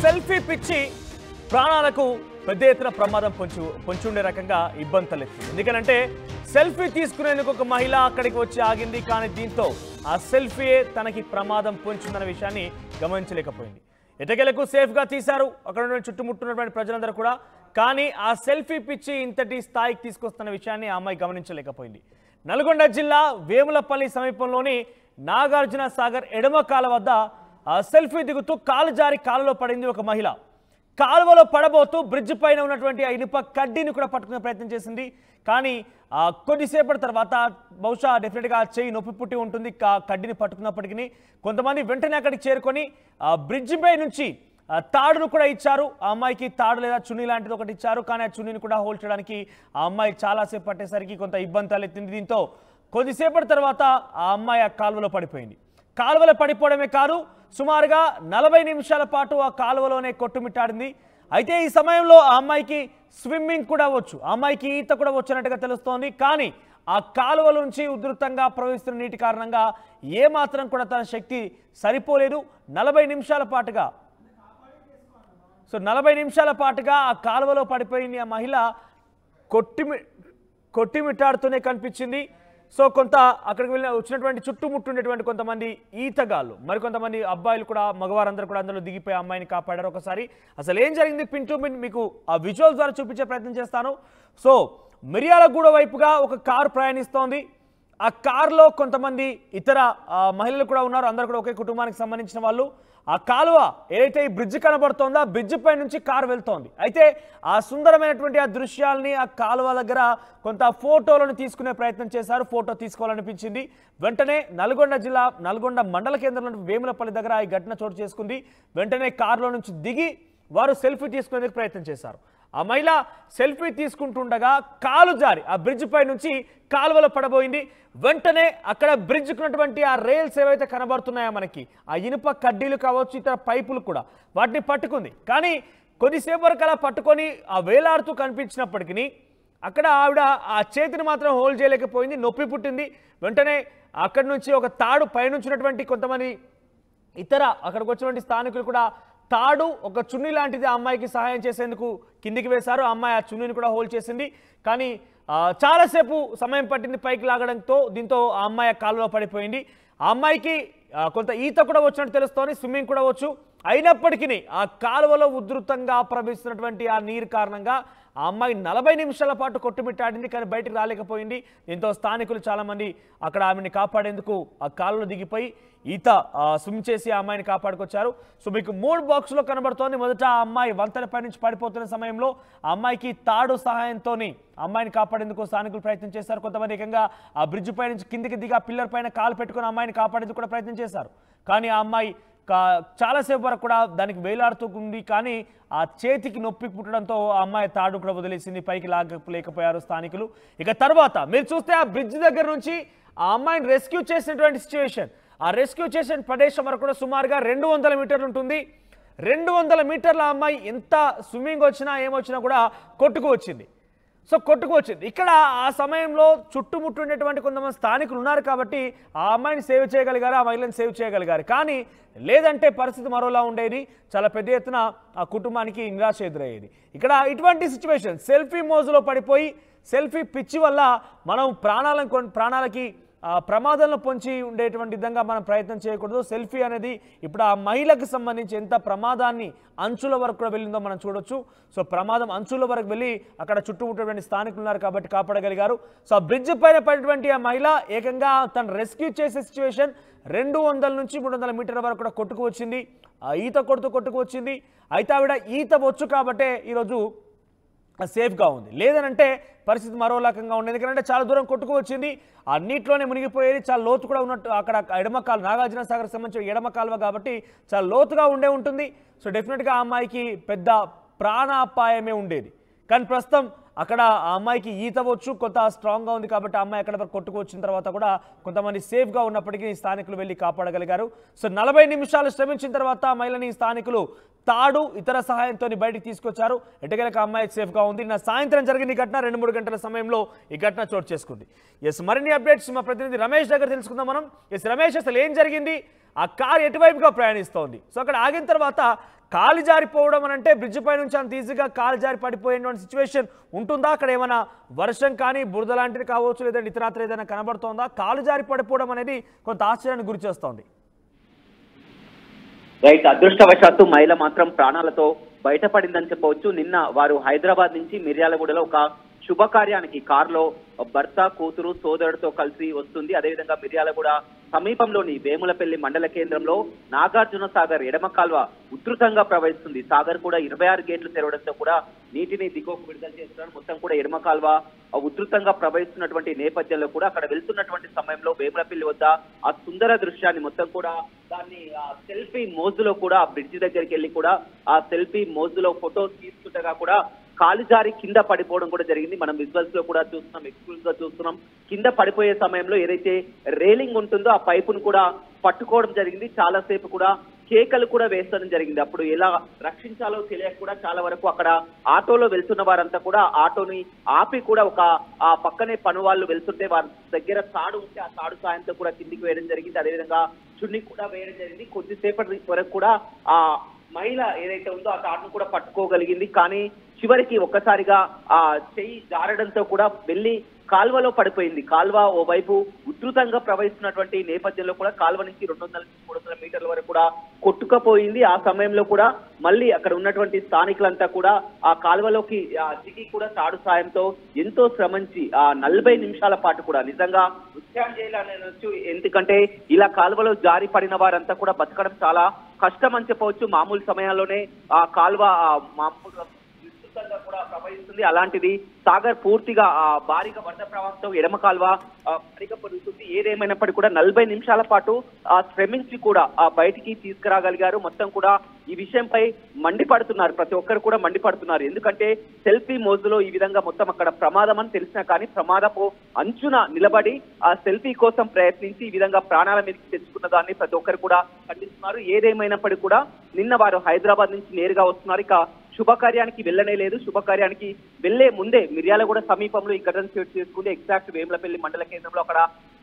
Selfie పిచ్చి ప్రాణాలకు పెద్ద ఎత్తున ప్రమాదం పొంచుండే రకంగా ఇబ్బంది తలెత్తింది. ఎందుకంటే సెల్ఫీ తీసుకునేందుకు ఒక మహిళ అక్కడికి వచ్చి ఆగింది. కానీ దీంతో ఆ సెల్ఫీయే తనకి ప్రమాదం పొంచుందన్న విషయాన్ని గమనించలేకపోయింది. ఎటకెలకు సేఫ్గా తీశారు అక్కడ ఉన్న చుట్టుముట్టున్నటువంటి ప్రజలందరూ కూడా. కానీ ఆ సెల్ఫీ పిచ్చి ఇంతటి స్థాయికి తీసుకొస్తున్న విషయాన్ని ఆ అమ్మాయి గమనించలేకపోయింది. నల్గొండ జిల్లా వేములపల్లి సమీపంలోని నాగార్జున సాగర్ ఎడమ కాల వద్ద సెల్ఫీ దిగుతూ కాలు జారి కాలులో పడింది ఒక మహిళ. కాలువలో పడబోతూ బ్రిడ్జ్ పైన ఉన్నటువంటి ఆ ఇనుప కడ్డీని కూడా పట్టుకునే ప్రయత్నం చేసింది. కానీ కొద్దిసేపటి తర్వాత బహుశా డెఫినెట్గా చెయ్యి నొప్పి పుట్టి ఉంటుంది కడ్డీని పట్టుకున్నప్పటికీ. కొంతమంది వెంటనే అక్కడికి చేరుకొని బ్రిడ్జ్ పై నుంచి తాడును కూడా ఇచ్చారు. ఆ అమ్మాయికి తాడు లేదా చున్నీ లాంటిది ఒకటి ఇచ్చారు. కానీ ఆ చున్నీని కూడా హోల్డ్ చేయడానికి ఆ అమ్మాయి చాలాసేపు పట్టేసరికి కొంత ఇబ్బంది తలెత్తింది. దీంతో కొద్దిసేపటి తర్వాత ఆ అమ్మాయి ఆ కాలువలో పడిపోయింది. కాలువలో పడిపోవడమే కాదు, సుమారుగా 40 నిమిషాల పాటు ఆ కాలువలోనే కొట్టుమిట్టాడింది. అయితే ఈ సమయంలో ఆ అమ్మాయికి స్విమ్మింగ్ కూడా వచ్చు, ఆ అమ్మాయికి ఈత కూడా వచ్చినట్టుగా తెలుస్తోంది. కానీ ఆ కాలువ నుంచి ఉధృతంగా ప్రవహిస్తున్న నీటి కారణంగా ఏమాత్రం కూడా తన శక్తి సరిపోలేదు. 40 నిమిషాల పాటుగా ఆ కాలువలో పడిపోయింది. ఆ మహిళ కొట్టిమిట్టాడుతూనే కనిపించింది. సో కొంత అక్కడికి వచ్చినటువంటి చుట్టుముట్టుండేటువంటి కొంతమంది ఈతగాళ్ళు, మరికొంతమంది అబ్బాయిలు కూడా, మగవారందరూ కూడా అందులో దిగిపోయి అమ్మాయిని కాపాడారు. ఒకసారి అసలు ఏం జరిగింది పిన్ టు పిన్ మీకు ఆ విజువల్స్ ద్వారా చూపించే ప్రయత్నం చేస్తాను. సో మిర్యాలగూడ వైపుగా ఒక కారు ప్రయాణిస్తోంది. ఆ కారులో కొంతమంది ఇతర మహిళలు కూడా ఉన్నారు. అందరూ కూడా ఒకే కుటుంబానికి సంబంధించిన వాళ్ళు. ఆ కాలువ ఏదైతే ఈ బ్రిడ్జ్ కనబడుతోందో ఆ బ్రిడ్జ్ పై నుంచి కారు వెళ్తోంది. అయితే ఆ సుందరమైనటువంటి ఆ దృశ్యాల్ని ఆ కాలువ దగ్గర కొంత ఫోటోలను తీసుకునే ప్రయత్నం చేశారు. ఫోటో తీసుకోవాలనిపించింది. వెంటనే నల్గొండ మండల కేంద్రంలో వేములపల్లి దగ్గర ఈ ఘటన చోటు చేసుకుంది. వెంటనే కారులో నుంచి దిగి వారు సెల్ఫీ తీసుకునేందుకు ప్రయత్నం చేశారు. ఆ మహిళ సెల్ఫీ తీసుకుంటుండగా కాలు జారి ఆ బ్రిడ్జ్ పై నుంచి కాలువలో పడబోయింది. వెంటనే అక్కడ బ్రిడ్జ్కి ఉన్నటువంటి ఆ రైల్స్ ఏవైతే కనబడుతున్నాయో మనకి, ఆ ఇనుప కడ్డీలు కావచ్చు, ఇతర పైపులు కూడా, వాటిని పట్టుకుంది. కానీ కొద్దిసేపు వరకు అలా పట్టుకొని ఆ వేలాడుతూ కనిపించినప్పటికీ అక్కడ ఆవిడ ఆ చేతిని మాత్రం హోల్డ్ చేయలేకపోయింది. నొప్పి పుట్టింది. వెంటనే అక్కడి నుంచి ఒక తాడు పైనుంచినటువంటి కొంతమంది ఇతర అక్కడికి వచ్చినటువంటి స్థానికులు కూడా తాడు, ఒక చున్నీ లాంటిది ఆ అమ్మాయికి సహాయం చేసేందుకు కిందికి వేశారు. ఆ అమ్మాయి ఆ చున్నీని కూడా హోల్డ్ చేసింది. కానీ చాలాసేపు సమయం పట్టింది పైకి లాగడంతో. దీంతో ఆ అమ్మాయి కాలువలో పడిపోయింది. ఆ అమ్మాయికి కొంత ఈత కూడా వచ్చినట్టు తెలుస్తోంది, స్విమ్మింగ్ కూడా వచ్చు. అయినప్పటికీ ఆ కాలువలో ఉధృతంగా ప్రవహిస్తున్నటువంటి ఆ నీరు కారణంగా ఆ అమ్మాయి 40 నిమిషాల పాటు కొట్టుమిట్టాడింది. కానీ బయటికి రాలేకపోయింది. దీంతో స్థానికులు చాలామంది అక్కడ ఆమెని కాపాడేందుకు ఆ కాలువలో దిగిపోయి ఈత స్విమ్ చేసి ఆ అమ్మాయిని కాపాడుకొచ్చారు. సో మీకు 3 బాక్సులో కనబడుతోంది. మొదట ఆ అమ్మాయి వంతెనపై నుంచి పడిపోతున్న సమయంలో ఆ అమ్మాయికి తాడు సహాయంతో అమ్మాయిని కాపాడేందుకు స్థానికులు ప్రయత్నం చేశారు. కొంతమంది ఏకంగా ఆ బ్రిడ్జ్ పై నుంచి కిందికి దిగి ఆ పిల్లర్ పైన కాలు పెట్టుకుని అమ్మాయిని కాపాడేందుకు కూడా ప్రయత్నం చేశారు. కానీ ఆ అమ్మాయి చాలాసేపు వరకు కూడా దానికి వేలాడుతూ ఉంది. కానీ ఆ చేతికి నొప్పి పుట్టడంతో ఆ అమ్మాయి తాడు కూడా వదిలేసింది. పైకి లాగలేకపోయారు స్థానికులు. ఇక తర్వాత మీరు చూస్తే ఆ బ్రిడ్జ్ దగ్గర నుంచి ఆ అమ్మాయిని రెస్క్యూ చేసినటువంటి సిచ్యువేషన్, ఆ రెస్క్యూ చేసిన ప్రదేశం వరకు కూడా సుమారుగా 200 మీటర్లు ఉంటుంది. 200 మీటర్ల అమ్మాయి ఎంత స్విమ్మింగ్ వచ్చినా ఏమొచ్చినా కూడా కొట్టుకు వచ్చింది. ఇక్కడ ఆ సమయంలో చుట్టుముట్టుండేటువంటి కొంతమంది స్థానికులు ఉన్నారు కాబట్టి ఆ అమ్మాయిని సేవ్ చేయగలిగారు, ఆ మహిళని సేవ్ చేయగలిగారు. కానీ లేదంటే పరిస్థితి మరోలా ఉండేది. చాలా పెద్ద ఎత్తున ఆ కుటుంబానికి నిరాశ ఎదురయ్యేది. ఇక్కడ ఇటువంటి సిచ్యువేషన్, సెల్ఫీ మోజులో పడిపోయి సెల్ఫీ పిచ్చి వల్ల మనం ప్రాణాలకి ప్రమాదంలో పొంచి ఉండేటువంటి విధంగా మనం ప్రయత్నం చేయకూడదు. సెల్ఫీ అనేది ఇప్పుడు ఆ మహిళకు సంబంధించి ఎంత ప్రమాదాన్ని అంచుల వరకు కూడా వెళ్ళిందో మనం చూడొచ్చు. సో ప్రమాదం అంచుల వరకు వెళ్ళి అక్కడ చుట్టుముట్టేటువంటి స్థానికులు ఉన్నారు కాబట్టి కాపాడగలిగారు. సో ఆ బ్రిడ్జ్ పైన పడినటువంటి ఆ మహిళ ఏకంగా తను రెస్క్యూ చేసే సిచ్యువేషన్ 200 నుంచి 300 మీటర్ల వరకు కూడా కొట్టుకు వచ్చింది. ఈత కొట్టుకు వచ్చింది. అయితే ఆవిడ ఈత వచ్చు కాబట్టే ఈరోజు సేఫ్గా ఉంది. లేదనంటే పరిస్థితి మరో రకంగా ఉండేది. ఎందుకంటే చాలా దూరం కొట్టుకు వచ్చింది, ఆ నీటిలోనే మునిగిపోయేది. చాలా లోతు కూడా ఉన్నట్టు అక్కడ నాగార్జున సాగర్ సంబంధించిన ఎడమ కాలువ కాబట్టి చాలా లోతుగా ఉంటుంది. సో డెఫినెట్గా ఆ అమ్మాయికి పెద్ద ప్రాణాపాయమే ఉండేది. కానీ ప్రస్తుతం అక్కడ ఆ అమ్మాయికి ఈత వచ్చు, కొంత స్ట్రాంగ్గా ఉంది కాబట్టి ఆ అమ్మాయి అక్కడ వరకు కొట్టుకు వచ్చిన తర్వాత కూడా కొంతమంది సేఫ్గా ఉన్నప్పటికీ స్థానికులు వెళ్ళి కాపాడగలిగారు. సో 40 నిమిషాలు శ్రమించిన తర్వాత ఆ మహిళని స్థానికులు తాడు ఇతర సహాయంతో బయటికి తీసుకొచ్చారు. ఎటగలక అమ్మాయి సేఫ్గా ఉంది. నా సాయంత్రం జరిగిన ఈ ఘటన 2-3 గంటల సమయంలో ఈ ఘటన చోటు చేసుకుంది. మరిన్ని అప్డేట్స్ మా ప్రతినిధి రమేష్ దగ్గర తెలుసుకుందాం మనం. రమేష్, అసలు ఏం జరిగింది? ఆ కార్ ఎటువైపుగా ప్రయాణిస్తోంది? సో అక్కడ ఆగిన తర్వాత కాలు జారిపోవడం అని అంటే బ్రిడ్జ్ పై నుంచి అంత ఈజీగా కాలు జారి పడిపోయేటువంటి సిచ్యువేషన్ ఉంటుందా? అక్కడ ఏమైనా వర్షం కానీ బురద లాంటిది కావచ్చు, లేదంటే ఇతరాత్ర ఏదైనా కనబడుతోందా? కాలు జారి పడిపోవడం అనేది కొంత ఆశ్చర్యానికి గురి చేస్తోంది. రైట్, అదృష్టవశాత్తు మహిళ మాత్రం ప్రాణాలతో బయటపడిందని చెప్పవచ్చు. నిన్న వారు హైదరాబాద్ నుంచి మిర్యాలగూడలో ఒక శుభకార్యానికి కారులో భర్త, కూతురు, సోదరుడితో కలిసి వస్తుంది. అదేవిధంగా మిర్యాలగూడ సమీపంలోని వేములపల్లి మండల కేంద్రంలో నాగార్జున సాగర్ ఎడమ కాల్వ ఉధృతంగా ప్రవహిస్తుంది. సాగర్ కూడా 26 గేట్లు తెరవడంతో కూడా నీటిని దిగువకు విడుదల చేస్తున్నారు. మొత్తం కూడా ఎడమ కాల్వ ఉధృతంగా ప్రవహిస్తున్నటువంటి నేపథ్యంలో కూడా అక్కడ వెళ్తున్నటువంటి సమయంలో వేములపల్లి వద్ద ఆ సుందర దృశ్యాన్ని మొత్తం కూడా దాన్ని సెల్ఫీ మోజులో కూడా ఆ బ్రిడ్జ్ దగ్గరికి వెళ్ళి కూడా ఆ సెల్ఫీ మోజులో ఫోటోస్ తీసుకుంటగా కూడా కాలు జారి కింద పడిపోవడం కూడా జరిగింది. మనం విజువల్స్ లో కూడా చూస్తున్నాం, ఎక్స్క్లూజివ్ గా చూస్తున్నాం. కింద పడిపోయే సమయంలో ఏదైతే రేలింగ్ ఉంటుందో ఆ పైపును కూడా పట్టుకోవడం జరిగింది. చాలా సేపు కూడా కేకలు కూడా వేస్తడం జరిగింది. అప్పుడు ఎలా రక్షించాలో తెలియక కూడా చాలా వరకు అక్కడ ఆటోలో వెళ్తున్న వారంతా కూడా ఆటోని ఆపి కూడా ఒక ఆ పక్కనే పని వాళ్ళు వెళ్తుంటే వారి దగ్గర తాడు ఉంటే ఆ తాడు సాయంతో కూడా కిందికి వేయడం జరిగింది. అదేవిధంగా చున్ని కూడా వేయడం జరిగింది. కొద్దిసేపటి వరకు కూడా ఆ మహిళ ఏదైతే ఉందో ఆ తాడును కూడా పట్టుకోగలిగింది. కానీ చివరికి ఒక్కసారిగా ఆ చెయ్యి జారడంతో కూడా వెళ్లి కాల్వలో పడిపోయింది. కాల్వ ఓవైపు ఉధృతంగా ప్రవహిస్తున్నటువంటి నేపథ్యంలో కూడా కాల్వ నుంచి 200-300 మీటర్ల వరకు కూడా కొట్టుకపోయింది. ఆ సమయంలో కూడా మళ్ళీ అక్కడ ఉన్నటువంటి స్థానికులంతా కూడా ఆ కాల్వలోకి దిగి కూడా తాడు సాయంతో ఎంతో శ్రమించి ఆ 40 నిమిషాల పాటు కూడా నిజంగా నృత్యం చేయాలనొచ్చు. ఎందుకంటే ఇలా కాల్వలో జారి పడిన వారంతా కూడా బతకడం చాలా కష్టం అని చెప్పవచ్చు. మామూలు సమయాల్లోనే ఆ కాల్వ మామూలుగా కూడా ప్రవహిస్తుంది. అలాంటిది సాగర్ పూర్తిగా భారీగా వరద ప్రవాహంతో ఎడమ కాల్వ భారీగా పెరుగుతుంది. ఏదేమైనప్పటికీ కూడా 40 నిమిషాల పాటు శ్రమించి కూడా బయటికి తీసుకురాగలిగారు. మొత్తం కూడా ఈ విషయంపై మండిపడుతున్నారు, ప్రతి ఒక్కరు కూడా మండిపడుతున్నారు. ఎందుకంటే సెల్ఫీ మోజులో ఈ విధంగా మొత్తం అక్కడ ప్రమాదం అని తెలిసినా కానీ ప్రమాదపు అంచున నిలబడి ఆ సెల్ఫీ కోసం ప్రయత్నించి ఈ విధంగా ప్రాణాల మీదకి తెచ్చుకున్న దాన్ని ప్రతి ఒక్కరు కూడా ఖండిస్తున్నారు. ఏదేమైనప్పటికీ కూడా నిన్న వారు హైదరాబాద్ నుంచి నేరుగా వస్తున్నారు. ఇక శుభకార్యానికి వెళ్ళనే లేదు. శుభకార్యానికి వెళ్లే ముందే మిర్యాలగూడ సమీపంలో ఈ ఘటన చోటు చేసుకుంటే ఎగ్జాక్ట్ వేములపల్లి మండల కేంద్రంలో అక్కడ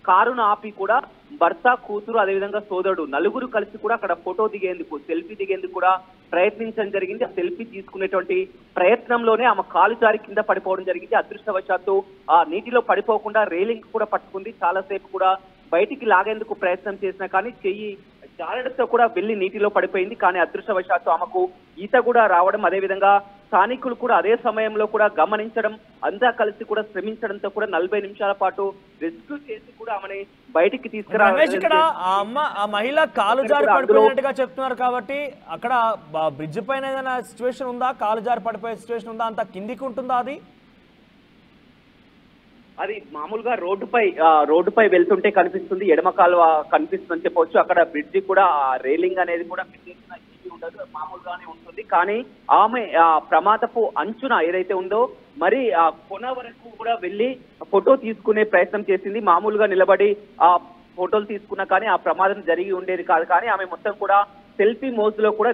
కారును ఆపి కూడా భర్త, కూతురు, అదేవిధంగా సోదరుడు నలుగురు కలిసి కూడా అక్కడ ఫోటో దిగేందుకు, సెల్ఫీ దిగేందుకు కూడా ప్రయత్నించడం జరిగింది. ఆ సెల్ఫీ తీసుకునేటువంటి ప్రయత్నంలోనే ఆమె కాలు జారి కింద పడిపోవడం జరిగింది. అదృష్టవశాత్తు ఆ నీటిలో పడిపోకుండా రేలింగ్ కూడా పట్టుకుంది. చాలాసేపు కూడా బయటికి లాగేందుకు ప్రయత్నం చేసినా కానీ చెయ్యి జారడంతో కూడా వెళ్లి నీటిలో పడిపోయింది. కానీ అదృష్టవశాత్తు ఆమెకు ఈత కూడా రావడం, అదేవిధంగా స్థానికులు కూడా అదే సమయంలో కూడా గమనించడం, అంతా కలిసి కూడా శ్రమించడంతో కూడా 40 నిమిషాల పాటు రెస్క్యూ చేసి కూడా ఆమెని బయటికి తీసుకురావాలి. ఇక్కడ ఆ మహిళ కాలు జారి పడిపోయినట్టుగా చెప్తున్నారు కాబట్టి అక్కడ బ్రిడ్జ్ పైన ఏదైనా సిచ్యువేషన్ ఉందా? కాలు జారి పడిపోయే సిచ్యువేషన్ ఉందా? అంత కిందికి ఉంటుందా? అది మామూలుగా రోడ్డుపై వెళ్తుంటే కనిపిస్తుంది, ఎడమ కాలువ కనిపిస్తుందని చెప్పవచ్చు. అక్కడ బ్రిడ్జి కూడా రేలింగ్ అనేది కూడా ఉండదు, మామూలుగానే ఉంటుంది. కానీ ఆమె ప్రమాదపు అంచున ఏదైతే ఉందో మరి ఆ కొన వరకు కూడా వెళ్లి ఫోటో తీసుకునే ప్రయత్నం చేసింది. మామూలుగా నిలబడి ఆ ఫోటోలు తీసుకున్నా కానీ ఆ ప్రమాదం జరిగి ఉండేది కాదు. కానీ ఆమె మొత్తం కూడా సెల్ఫీ మోజులో కూడా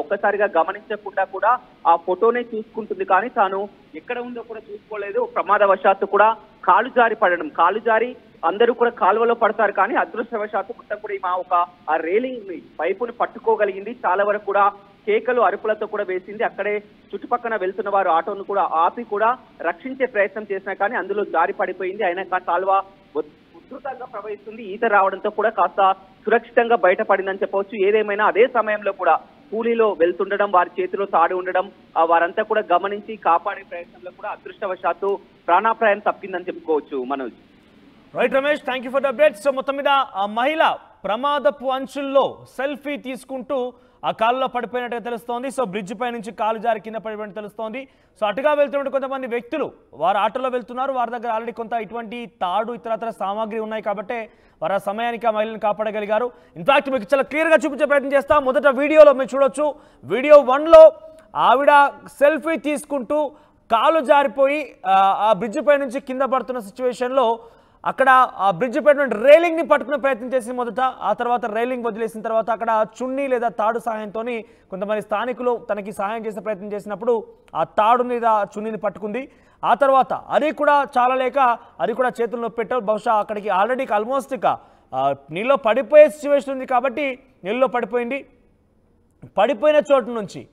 ఒక్కసారిగా గమనించకుండా కూడా ఆ ఫోటోనే చూసుకుంటుంది. కానీ తాను ఎక్కడ ఉందో కూడా చూసుకోలేదు. ప్రమాదవశాత్తు కూడా కాలు జారి అందరూ కూడా కాలువలో పడతారు. కానీ అదృష్టవశాత్తు మొత్తం కూడా ఆ రేలింగ్ పైపుని పట్టుకోగలిగింది. చాలా వరకు కూడా కేకలు, అరుపులతో కూడా వేసింది. అక్కడే చుట్టుపక్కన వెళ్తున్న వారు ఆటోను కూడా ఆపి కూడా రక్షించే ప్రయత్నం చేసినా కానీ అందులో జారి పడిపోయింది. అయినా కాలువ ఉధృతంగా ప్రవహిస్తుంది. ఈత రావడంతో కూడా కాస్త సురక్షితంగా బయటపడిందని చెప్పవచ్చు. ఏదేమైనా అదే సమయంలో కూడా కూలీలో వెళ్తుండడం, వారి చేతిలో తాడి ఉండడం, వారంతా కూడా గమనించి కాపాడే ప్రయత్నంలో కూడా అదృష్టవశాత్తు ప్రాణాపాయం తప్పిందని చెప్పుకోవచ్చు. Manoj. Right Ramesh, thank you for the update. So మొత్తం మీద ఆ మహిళ ప్రమాదపు అంచుల్లో సెల్ఫీ తీసుకుంటూ ఆ కాలులో పడిపోయినట్టుగా తెలుస్తోంది. సో బ్రిడ్జ్ పై నుంచి కాలు జారి కింద పడిపోయినట్టు తెలుస్తోంది. సో అటుగా వెళ్తున్న కొంతమంది వ్యక్తులు వారు ఆటోలో వెళ్తున్నారు. వారి దగ్గర ఆల్రెడీ కొంత ఇటువంటి తాడు, ఇతరత్ర సామాగ్రి ఉన్నాయి కాబట్టి వారు ఆ సమయానికి ఆ మహిళను కాపాడగలిగారు. ఇన్ఫాక్ట్ మీకు చాలా క్లియర్గా చూపించే ప్రయత్నం చేస్తాం. మొదట వీడియోలో మీరు చూడొచ్చు. వీడియో 1లో ఆవిడ సెల్ఫీ తీసుకుంటూ కాలు జారిపోయి ఆ బ్రిడ్జ్ పై నుంచి కింద పడుతున్న సిచ్యువేషన్లో అక్కడ ఆ బ్రిడ్జ్ పైన రైలింగ్ని పట్టుకునే ప్రయత్నం చేసిన మొదట, ఆ తర్వాత రైలింగ్ వదిలేసిన తర్వాత అక్కడ చున్నీ లేదా తాడు సహాయంతో కొంతమంది స్థానికులు తనకి సహాయం చేసే ప్రయత్నం చేసినప్పుడు ఆ తాడు మీద చున్నీని పట్టుకుంది. ఆ తర్వాత అది కూడా చాలా లేక అది కూడా చేతుల్లో పెట్టారు. బహుశా అక్కడికి ఆల్రెడీ ఆల్మోస్ట్ ఇక నీళ్ళలో పడిపోయే సిచ్యువేషన్ ఉంది కాబట్టి నీళ్ళలో పడిపోయింది. పడిపోయిన చోటు నుంచి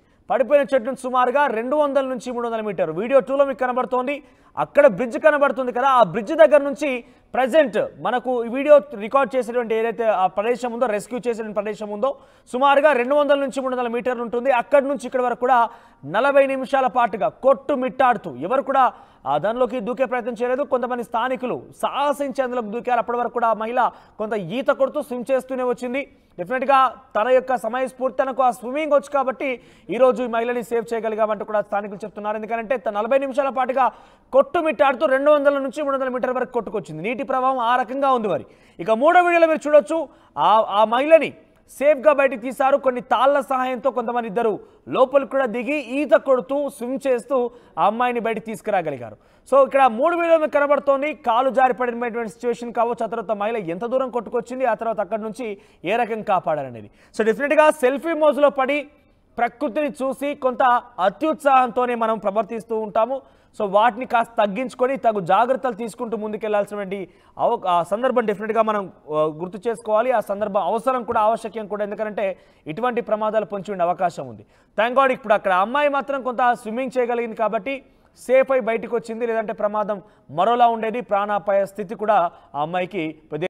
సుమారుగా 200 నుంచి 300 మీటర్ వీడియో 2లో మీకు కనబడుతోంది. అక్కడ బ్రిడ్జ్ కనబడుతుంది కదా, ఆ బ్రిడ్జ్ దగ్గర నుంచి ప్రజెంట్ మనకు ఈ వీడియో రికార్డ్ చేసేటువంటి ఏదైతే ఆ ప్రదేశం ఉందో, రెస్క్యూ చేసిన ప్రదేశం ఉందో, సుమారుగా 200 నుంచి 300 మీటర్లు ఉంటుంది. అక్కడి నుంచి ఇక్కడ వరకు కూడా 40 నిమిషాల పాటుగా కొట్టుమిట్టాడుతూ ఎవరు కూడా దానిలోకి దూకే ప్రయత్నం చేయలేదు. కొంతమంది స్థానికులు సాహసించి అందులోకి దూకారు. అప్పటి వరకు కూడా ఆ మహిళ కొంత ఈత కొడుతూ స్విమ్ చేస్తూనే వచ్చింది. డెఫినెట్గా తన యొక్క సమయస్ఫూర్తి, తనకు ఆ స్విమ్మింగ్ వచ్చు కాబట్టి ఈరోజు ఈ మహిళని సేవ్ చేయగలిగామంటూ కూడా స్థానికులు చెప్తున్నారు. ఎందుకంటే 40 నిమిషాల పాటుగా కొట్టుమిట్టాడుతూ 200 నుంచి 300 మీటర్ల వరకు కొట్టుకొచ్చింది. నీటి ప్రవాహం ఆ రకంగా ఉంది. మరి ఇక మూడో వీడియోలో మీరు చూడొచ్చు, ఆ మహిళని సేఫ్గా బయటికి తీశారు. కొన్ని తాళ్ల సహాయంతో కొంతమంది ఇద్దరు లోపలికి కూడా దిగి ఈత కొడుతూ స్విమ్ చేస్తూ ఆ అమ్మాయిని బయటికి తీసుకురాగలిగారు. సో ఇక్కడ 3 వీడియోలు కనబడుతోంది. కాలు జారి పడినటువంటి సిచ్యువేషన్ కావచ్చు, ఆ తర్వాత మహిళ ఎంత దూరం కొట్టుకొచ్చింది, ఆ తర్వాత అక్కడి నుంచి ఏ రకంగా కాపాడారనేది. సో డెఫినెట్గా సెల్ఫీ మోజులో పడి ప్రకృతిని చూసి కొంత అత్యుత్సాహంతోనే మనం ప్రవర్తిస్తూ ఉంటాము. సో వాటిని కాస్త తగ్గించుకొని తగు జాగ్రత్తలు తీసుకుంటూ ముందుకెళ్లాల్సినటువంటి సందర్భం డెఫినెట్గా మనం గుర్తు చేసుకోవాలి. ఆ సందర్భం అవసరం కూడా, ఆవశ్యకం కూడా. ఎందుకంటే ఇటువంటి ప్రమాదాలు పొంచి ఉండే అవకాశం ఉంది. థ్యాంక్ గాడ్ ఇప్పుడు అక్కడ అమ్మాయి మాత్రం కొంత స్విమ్మింగ్ చేయగలిగింది కాబట్టి సేఫ్ అయి బయటకు వచ్చింది. లేదంటే ప్రమాదం మరోలా ఉండేది. ప్రాణాపాయ స్థితి కూడా ఆ అమ్మాయికి